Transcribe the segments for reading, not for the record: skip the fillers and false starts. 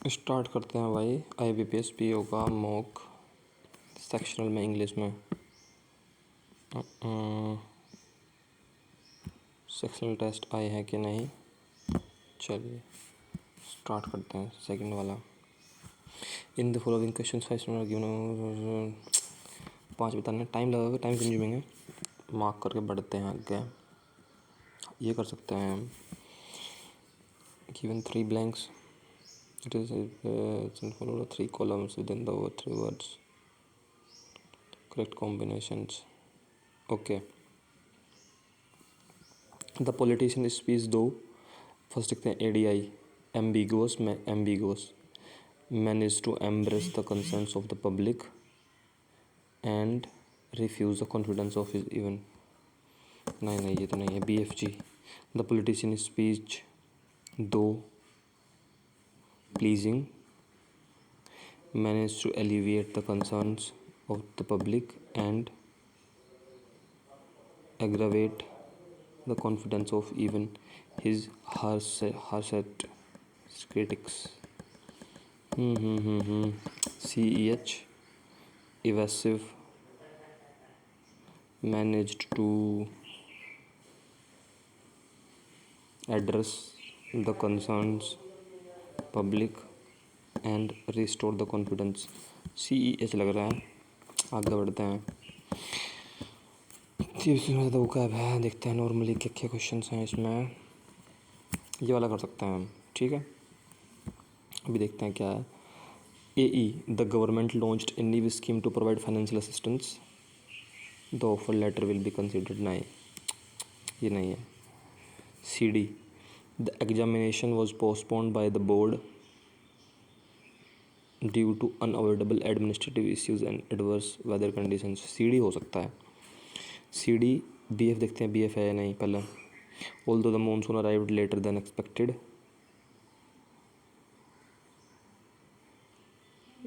Start करते हैं भाई। IBPS PO का मॉक सेक्शनल में इंग्लिश में सेक्शनल टेस्ट आए हैं कि नहीं। चलिए स्टार्ट करते हैं सेकंड वाला। इन द फॉलोइंग क्वेश्चन 5 बताने टाइम लगेगा, टाइम कंज्यूमिंग है। मार्क करके बढ़ते हैं आगे। ये कर सकते हैं हम। Given 3 blanks, it is follow 3 columns within the 3 words, correct combinations. Okay, the politician speech दो। फर्स्ट देखते हैं ADI ambiguous में ambiguous managed to embrace the concerns of the public and refuse the confidence of his even। नहीं ये तो नहीं है। BFG the politician speech दो pleasing managed to alleviate the concerns of the public and aggravate the confidence of even his harshest critics। CEH evasive managed to address the concerns public and restore the confidence। CEH लग रहा है। आगे बढ़ते हैं। इसमें तो क्या है, देखते हैं नॉर्मली क्या क्या क्वेश्चन हैं इसमें। ये वाला कर सकते हैं हम, ठीक है। अभी देखते हैं क्या है। AE the government launched a new scheme to provide financial assistance, the offer letter will be considered. नहीं, ये नहीं है। CD the examination was postponed by the board due to unavoidable administrative issues and adverse weather conditions. CD हो सकता है। CD BF देखते हैं BF है या नहीं पहले। Although the monsoon arrived later than expected.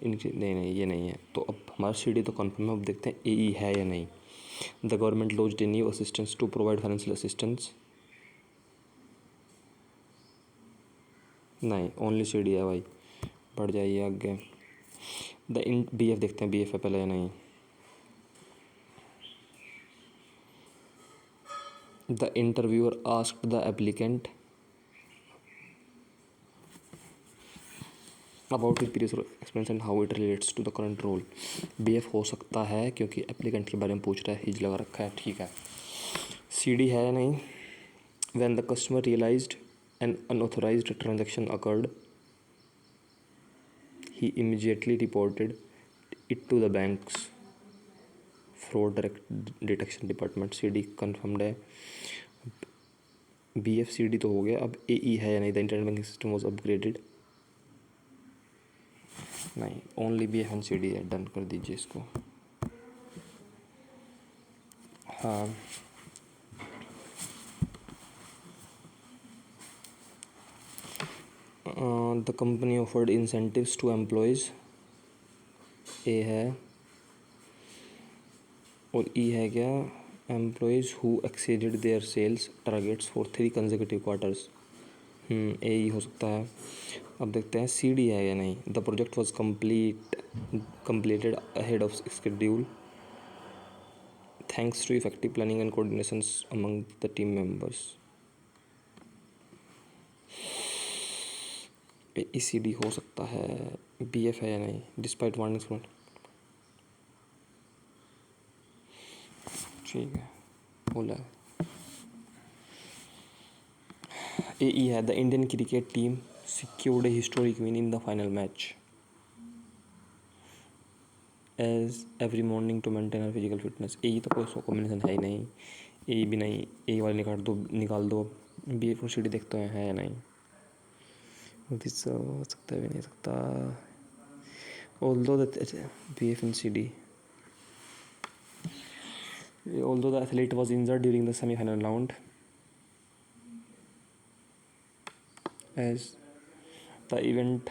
नहीं ये नहीं है। तो अब हमारा CD तो कन्फर्म है। अब देखते हैं AE है या नहीं। The government launched a new assistance to provide financial assistance. नहीं, ओनली CD है भाई। बढ़ जाइए आगे। द BF देखते हैं BF है पहले या नहीं। The interviewer asked the applicant about his previous experience and how it relates to the current role. BF हो सकता है क्योंकि एप्लीकेंट के बारे में पूछ रहा है। हिज लगा रखा है, ठीक है। CD है या नहीं। When the customer realised an unauthorised transaction occurred he immediately reported it to the bank's fraud detection department। CD confirmed है। BF CD तो हो गया। अब AE है या नहीं। The internet banking system was upgraded. नहीं, ओनली BF एंड CD है। डन कर दीजिए इसको। हाँ, the company offered incentives to employees. A है और E है क्या। Employees who exceeded their sales targets for 3 consecutive quarters. AE हो सकता है। अब देखते हैं CD है या नहीं। The project was completed ahead of schedule thanks to effective planning and coordinations among the team members। AECD हो सकता है। BF है या नहीं। डिस्पाइट वार्निंग्स फ्रॉम, ठीक है बोला। AE है। The Indian cricket team secured a historic win in the final match as every morning to maintain our physical fitness। AE तो कोई कॉम्बिनेशन है ही नहीं। AE भी नहीं। AE वाले निकाल दो। BF और CD देखते हैं है या नहीं। हो सकता है भी नहीं सकता। although the BF and CD although the athlete was injured during the semi-final round as the event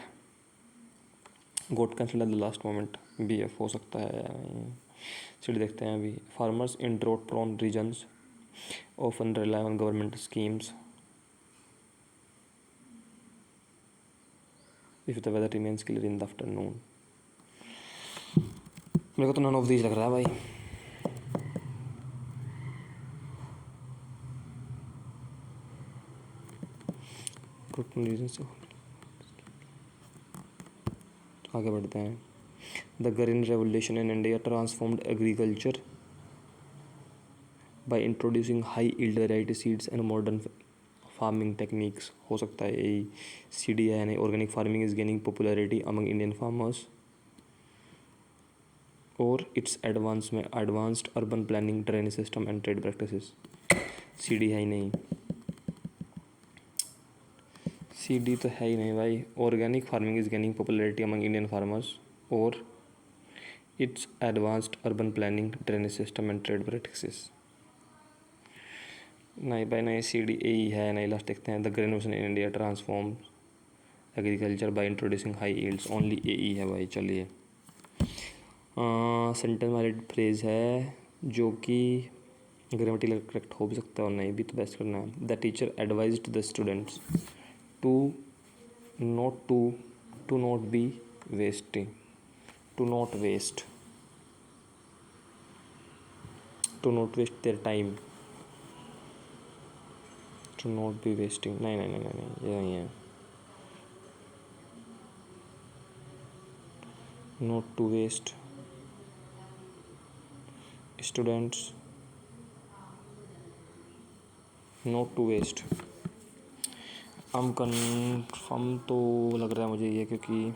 got cancelled at the last moment। BF हो सकता है। CD देखते हैं अभी। Farmers in drought prone regions often rely on government schemes if the weather remains clear in the afternoon. मेरे को तो none of these लग रहा है भाई। आगे बढ़ते हैं। The green revolution in India transformed agriculture by introducing high yield variety seeds and modern farming techniques. हो सकता है यही सी डी है, यानी organic farming is gaining popularity among Indian farmers और it's advanced urban planning, drainage system and trade practices. C D है ही नहीं, सी डी तो है ही नहीं भाई। Organic farming is gaining popularity among Indian farmers और it's advanced urban planning, drainage system and trade practices. नहीं भाई नहीं, सी डी ए ही है। नहीं, लास्ट देखते हैं। The green revolution in India transform agriculture by introducing high yields. Only A ही है भाई। चलिए, सेंटेंस वाली फ्रेज है जो कि ग्रामेटिकल करेक्ट हो भी सकता है और नहीं भी, तो बेस्ट करना है। The teacher advised the students to not to not be wasting, to not waste their time, to not be wasting. नहीं नहीं नहीं नहीं नहीं, ये नहीं है। Not to waste students, not to waste. हम कन्फर्म तो लग रहा है मुझे ये, क्योंकि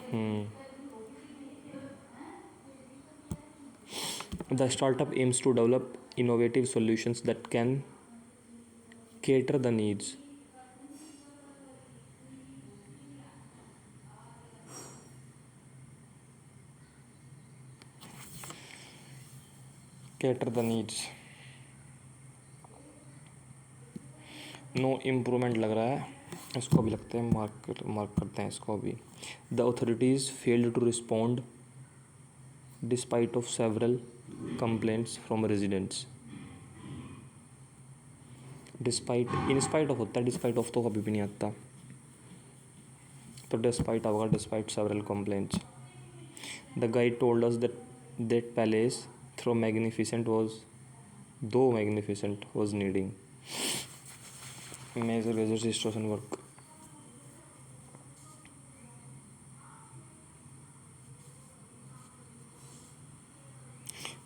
the startup aims to develop innovative solutions that can cater the needs, cater the needs। No improvement लग रहा है, इसको भी लगते हैं मार्क करते हैं इसको भी। The authorities failed to respond despite of several complaints from residents. Despite in spite of होता है, डिस्पाइट ऑफ तो कभी भी नहीं आता, तो डिस्पाइट होगा, despite several complaints. The guide told us that palace through magnificent was needing major registration work.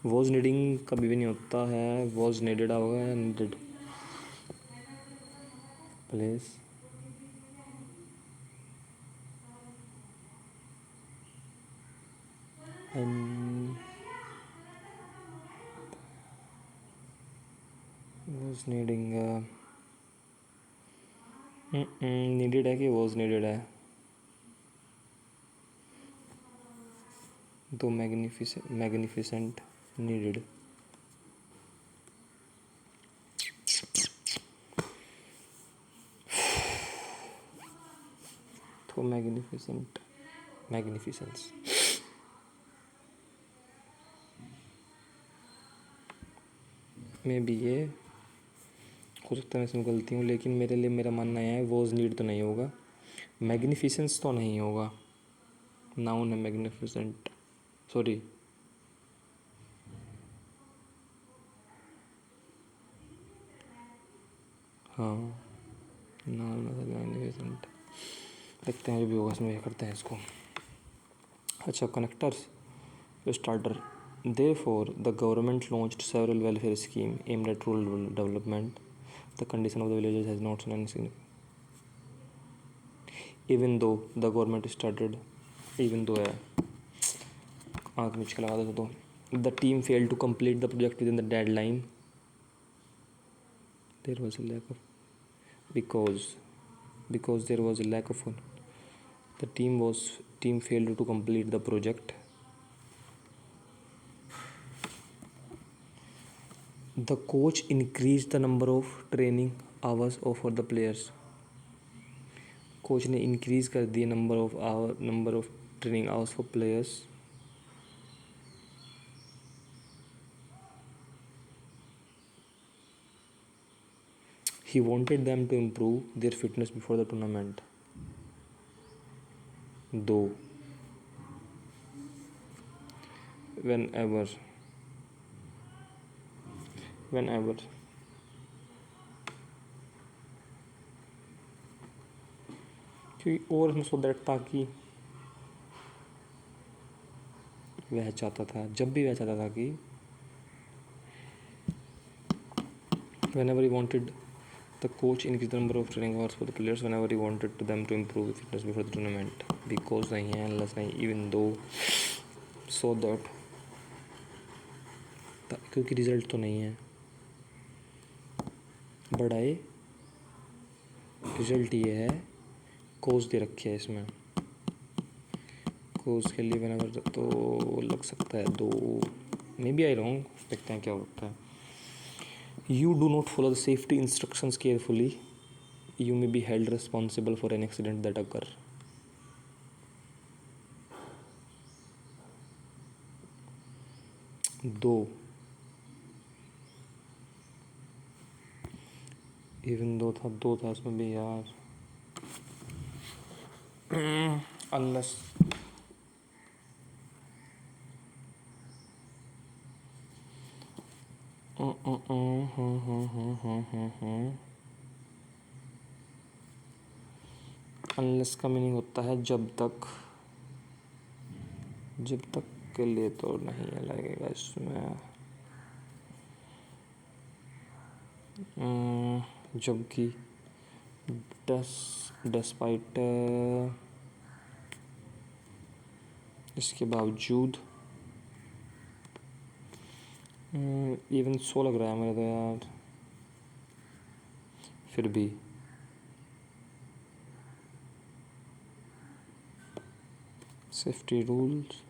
Was needing कभी भी नहीं होता है, वॉज नीडेड होगा या needed. Place was needing, needed है कि वॉज नीडेड है, तो मैग्निफिसेंट नीडेड। तो मैग्निफिसेंस। मे बी ये हो सकता है मैं इसमें गलती हूँ, लेकिन मेरे लिए मेरा मानना है वॉज नीड तो नहीं होगा, मैग्निफिसेंस तो नहीं होगा। नाउन है मैग्निफिसेंट, सॉरी हाँ नाउन है मैग्निफिसेंट। देखते हैं जो भी होगा इसमें, ये करते हैं इसको। अच्छा, connectors starter. Therefore, the government launched several welfare schemes aimed at rural development. The condition of the villages has not shown any significant. Even though the government started, even though आँख मिच के लगा दो तो, the team failed to complete the project within the deadline. There was a lack of because there was a lack of the team failed to complete the project. The coach increased the number of training hours for the players. Coach ने increase कर दिए number of training hours for players. He wanted them to improve their fitness before the tournament. दो, whenever, whenever, क्योंकि और इसमें so that ताकि वह चाहता था, जब भी वह चाहता था कि whenever he wanted the coach increase the number of training hours for the players whenever he wanted to them to improve the fitness before the tournament. Because नहीं है, unless नहीं, even though, so that, क्योंकि result तो नहीं है, बढ़ाए, result ये है, कोच दे रखे है इसमें, कोच के लिए whenever तो लग सकता है दो, मे बी आई रॉन्ग, देखते हैं क्या होता है. You do not follow the safety instructions carefully, you may be held responsible for an accident that occur. दो, इवन दो था इसमें भी यार, अनलेस, अनलेस का मीनिंग होता है जब तक के लिए तो नहीं है, लगेगा इसमें, जबकि, डिस्पाइट, इसके बावजूद, इवन सो लग रहा है मेरे तो यार, फिर भी, सेफ्टी रूल्स,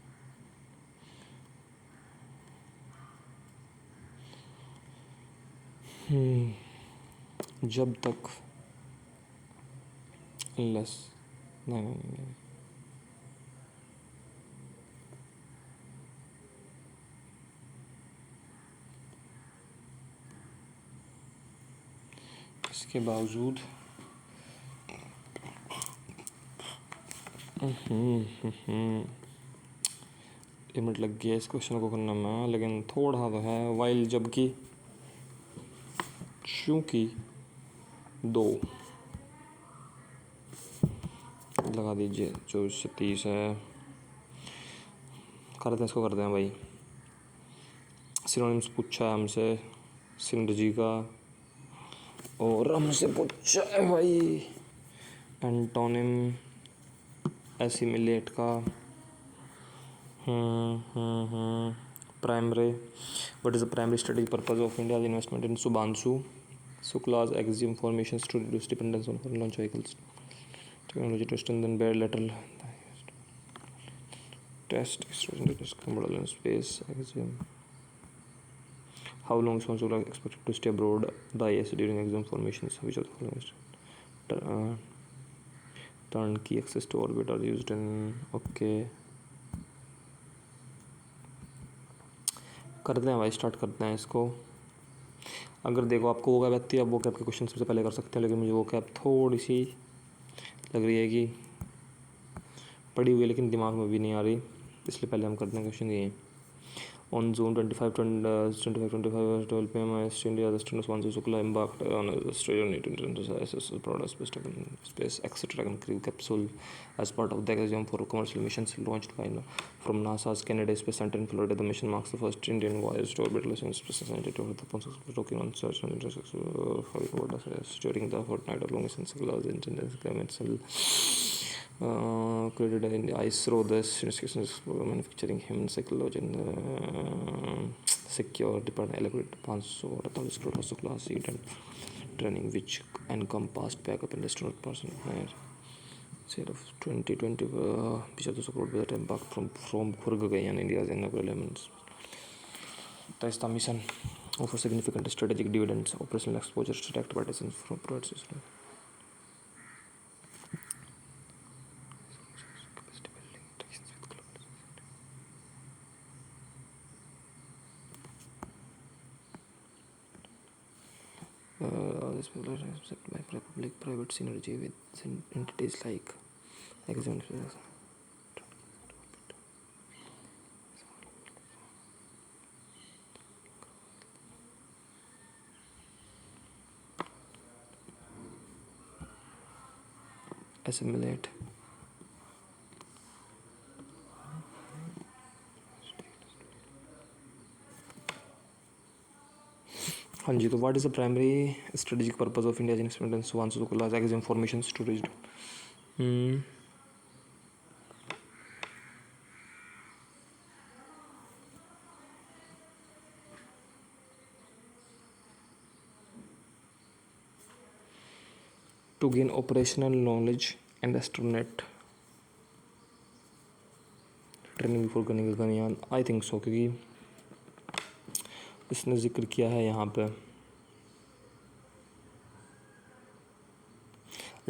जब तक, अनलेस, नहीं, इसके बावजूद, एक मिनट लग गया इस क्वेश्चन को करने में, लेकिन थोड़ा तो है, वाइल जबकि, चूँकि, दो, लगा दीजिए, 24 से 30 है, करते हैं इसको, करते हैं भाई. सिनोनिम्स पूछा है हमसे सिनर्जी का, और हमसे पूछा है भाई एंटोनिम एसिमिलेट का. Primary, what is the primary study purpose of India investment in Shubhanshu Shukla's axiom formations to reduce dependence on foreign launch vehicles, technology to strengthen bilateral test model in space axiom. How long is Swansu expected to stay abroad the IS during exam formations? Which of the following turnkey access to orbit are used in, okay, करते हैं भाई, start करते हैं इसको. अगर देखो आपको वो कैब आती है, आप वो कैब के क्वेश्चन सबसे पहले कर सकते हैं, लेकिन मुझे वो कैब थोड़ी सी लग रही है कि पढ़ी हुई है लेकिन दिमाग में भी नहीं आ रही, इसलिए पहले हम करते हैं क्वेश्चन ये. On June 25, 12 p.m. East India, the student Swansu Shukla embarked on a Australian ISS broader space etc. crew capsule as part of the Axiom for commercial missions launched from NASA's Kennedy Space Center in Florida. The mission marks the first Indian voyage to orbital space scientific with the successful docking on search and intersection during the fortnight of long mission created in the ISRO, the manufacturing human psychology and secure department elaborate 548 crore class seat and training which encompassed backup and astronaut person set of 2020 2500 crore that embarked from Khurg and India's inaugural elements. The mission offers significant strategic dividends, operational exposure, direct participation from provides. This will accept by public-private synergy with entities like examples. assimilate. हाँ जी, तो what is the primary strategic purpose of India experiment Shubhanshu Shukla exam information storage. To gain operational knowledge and astronaut training before करने का Gaganyaan. I think so, क्योंकि इसने जिक्र किया है यहाँ पे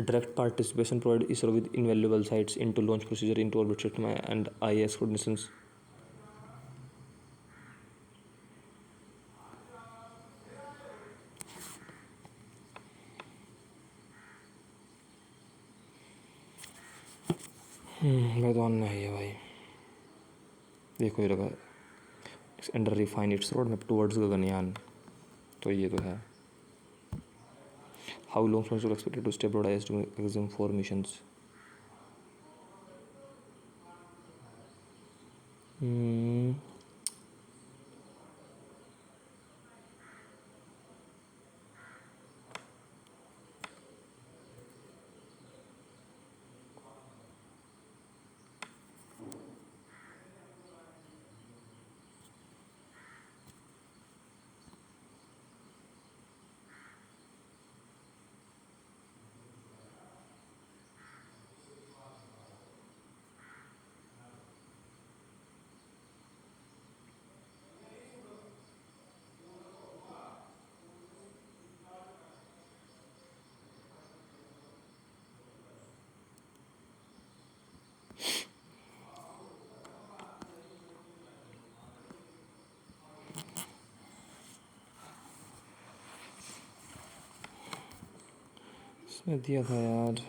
direct participation provide ISRO with invaluable sights into launch procedure into orbit system and IAS coordinations. मैं तो आना है भाई. देखो ये लगा under refine its road map towards Gaganyaan. तो ये तो है. How long from expected to stabilise to exam for missions. इसमें दिया था यार.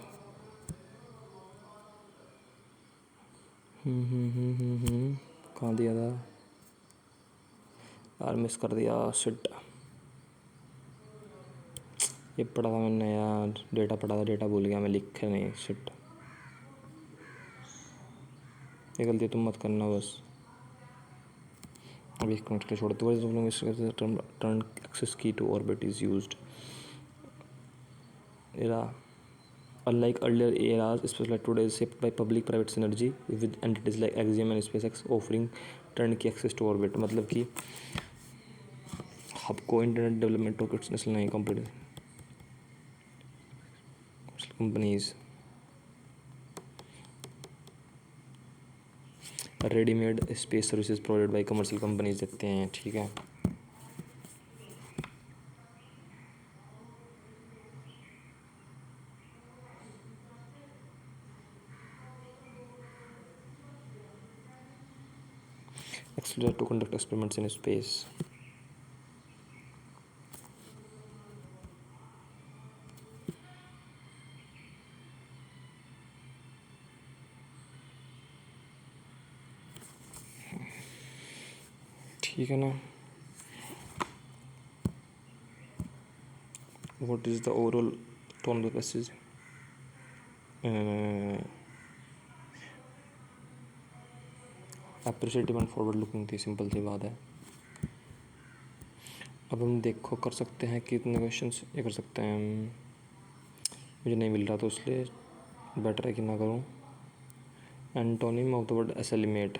कहाँ दिया था यार, मिस कर दिया. शिट, ये पढ़ा था मैंने यार, डेटा पढ़ा था, डेटा भूल गया मैं, लिखे नहीं. शिट, ये गलती तुम मत करना बस. अभी एक मिनट के लिए छोड़ते हुए टर्न एक्सेस की to orbit is used. era unlike earlier eras, especially today is shaped by public private synergy with entities like Axiom and SpaceX offering turnkey access to orbit. मतलब कि आपको इंटरनेट डेवलपमेंट टॉकेट्स नेशनल नहीं complete companies readymade space services provided by commercial companies देते हैं. ठीक है. Accelerator to conduct experiments in space. ठीक है ना. What is the overall tone of the passage? Appreciative and forward looking थी. सिंपल सी बात है. अब हम देखो कर सकते हैं कितने क्वेश्चंस ये कर सकते हैं. मुझे नहीं मिल रहा तो इसलिए बेटर है कि ना करूँ. Antonym of the word assimilate.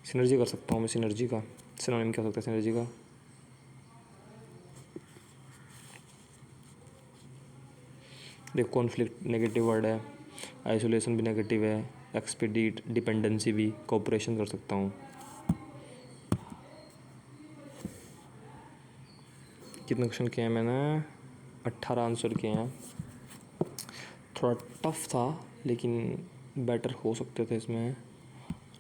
Synergy कर सकता हूँ मैं. सिनर्जी का सिनोनिम क्या हो सकता है सिनर्जी का. देखो कॉन्फ्लिक्ट नेगेटिव वर्ड है, आइसोलेशन भी नेगेटिव है, एक्सपीडिट डिपेंडेंसी भी, कोऑपरेशन कर सकता हूँ. कितने क्वेश्चन किए हैं मैंने. 18 आंसर किए हैं. थोड़ा टफ था लेकिन बेटर हो सकते थे इसमें.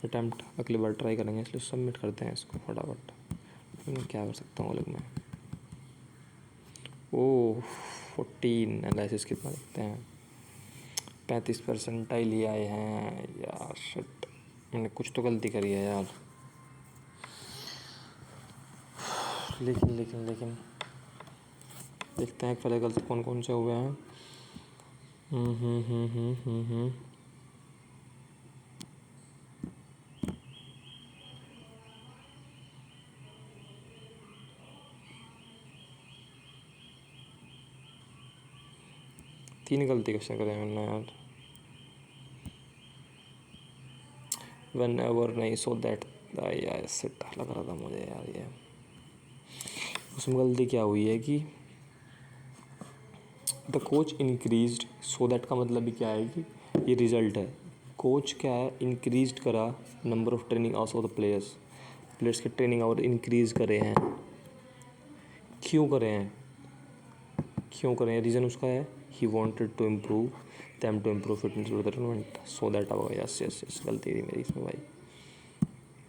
अटैम्प्ट अगली बार ट्राई करेंगे, इसलिए सबमिट करते हैं इसको फटाफट. मैं क्या कर सकता हूँ अलग में. ओह 14 एनालिसिस कितना लिखते हैं. 35% लिए आए हैं यार. शिट, मैंने कुछ तो गलती करी है यार. लेकिन देखते हैं पहले गलती कौन कौन से हुए हैं. हम्म। 3 गलती कैसे करें मैंने यार। वन एवर नहीं, सो दैट यार सिट लग रहा था मुझे यार। ये उसमें गलती क्या हुई है कि the coach increased, so that का मतलब भी क्या है कि ये रिजल्ट है। कोच क्या है, इंक्रीज करा number of training hours of the players, players के ट्रेनिंग आवर इंक्रीज करे हैं। क्यों करे हैं, क्यों करे हैं, रीज़न उसका है he wanted to improve them to improve fitness with the tournament, so that होगा। यस यस यस, गलती थी मेरी इसमें भाई।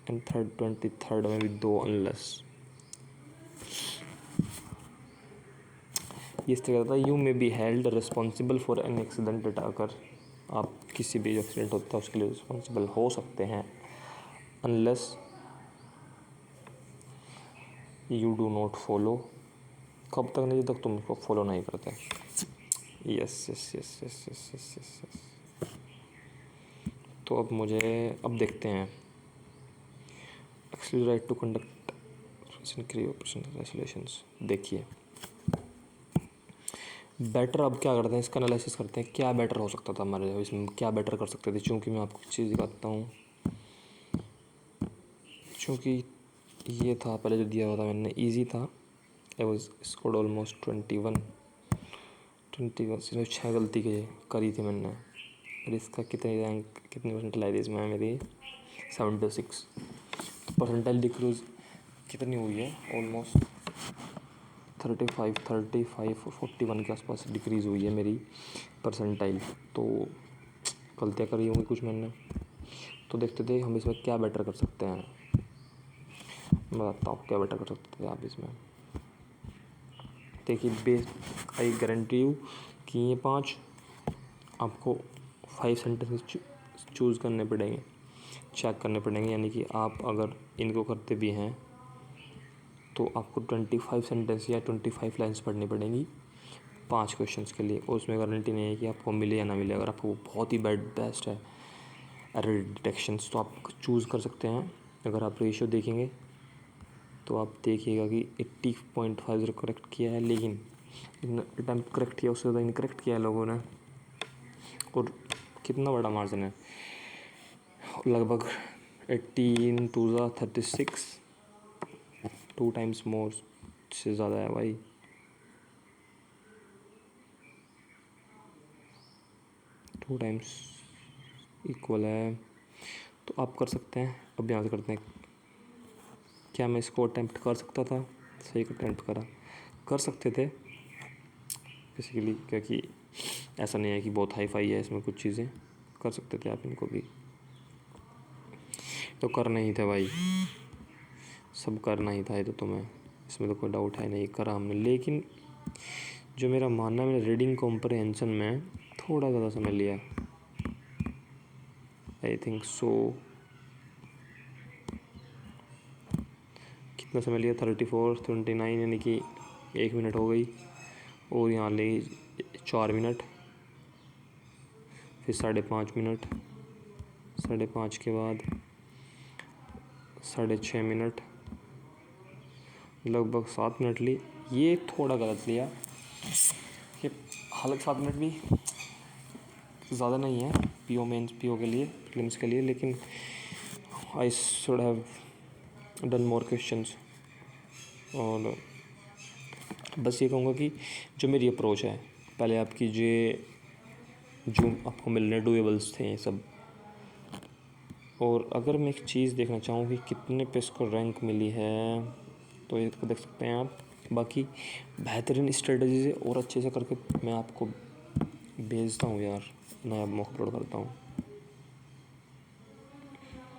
एंड 23rd में भी 2 अनलेस। इस तरह था, you may be held responsible for an accident data, अगर आप किसी भी एक्सीडेंट होता है उसके लिए रिस्पॉन्सिबल हो सकते हैं, unless you do not follow. कब तक नहीं, जब तक तुम उसको फॉलो नहीं करते। Yes yes yes yes yes yes yes yes. तो अब मुझे, अब देखते हैं एक्चुअली राइट टू कंडक्ट रेसोल्यूशंस। देखिए बेटर, अब क्या करते हैं, इसका एनालिसिस करते हैं क्या बेटर हो सकता था हमारे इसमें, क्या बेटर कर सकते थे। चूँकि मैं आपको चीज़ दिखाता हूँ, चूँकि ये था पहले जो दिया हुआ था मैंने, इजी था। आई वाज स्कोर्ड ऑलमोस्ट 21 सिर्फ 6 गलती करी थी मैंने। और इसका कितनी रैंक, कितनी परसेंटाइल आई थी इसमें मेरी, 76। तो परसेंटाइल डिक्रूज कितनी हुई है, ऑलमोस्ट 35 और 41 के आसपास डिक्रीज़ हुई है मेरी परसेंटाइल। तो गलतियाँ करी होंगी कुछ मैंने। तो देखते थे हम इसमें क्या बेटर कर सकते हैं। मैं बताता हूँ क्या बेटर कर सकते थे आप इसमें। देखिए बेस, आई गारंटी यू कि ये 5 आपको 5 सेंटेंसेस चूज़ करने पड़ेंगे, चेक करने पड़ेंगे। यानी कि आप अगर इनको करते भी हैं तो आपको 25 सेंटेंस या 25 लाइन्स पढ़नी पड़ेंगी 5 क्वेश्चंस के लिए। और उसमें गारंटी नहीं है कि आपको मिले या ना मिले। अगर आपको बहुत ही बेस्ट है एरर डिटेक्शंस, तो आप चूज़ कर सकते हैं। अगर आप रेशियो देखेंगे तो आप देखिएगा कि 80.50 करेक्ट किया है, लेकिन अटैम्प्ट करेक्ट किया उससे ज़्यादा इनकरेक्ट किया है लोगों ने। और कितना बड़ा मार्जिन है, लगभग 18 टू 36, 2 टाइम्स मोर से ज़्यादा है भाई। टू टाइम्स इक्वल है। तो आप कर सकते हैं। अब यहाँ से करते हैं, क्या मैं इसको अटैम्प्ट कर सकता था, सही अटैम्प्ट कर सकते थे बेसिकली, क्योंकि ऐसा नहीं है कि बहुत हाई फाई है इसमें, कुछ चीज़ें कर सकते थे आप इनको भी। तो करना ही था भाई, सब करना ही था ये तो तुम्हें, इसमें तो कोई डाउट है नहीं, करा हमने। लेकिन जो मेरा मानना है, मैंने रीडिंग कॉम्प्रहेंशन में थोड़ा ज़्यादा समय लिया, आई थिंक सो। कितना समय लिया, 34, 29, यानी कि 1 मिनट हो गई। और यहाँ ले 4 मिनट, फिर 5.5 मिनट, 5.5 के बाद 6.5 मिनट, लगभग 7 मिनट ली। ये थोड़ा गलत लिया कि हालांकि 7 मिनट भी ज़्यादा नहीं है पीओ के लिए, प्रीलिम्स के लिए, लेकिन I should have done more questions. और बस ये कहूँगा कि जो मेरी अप्रोच है, पहले आप कीजिए जो आपको मिलने डुएबल्स थे ये सब। और अगर मैं एक चीज़ देखना चाहूँ कि कितने पे इसको रैंक मिली है, तो ये देख सकते हैं आप। बाकी बेहतरीन स्ट्रेटजी से और अच्छे से करके मैं आपको भेजता हूँ यार, मैं अब अपलोड करता हूँ।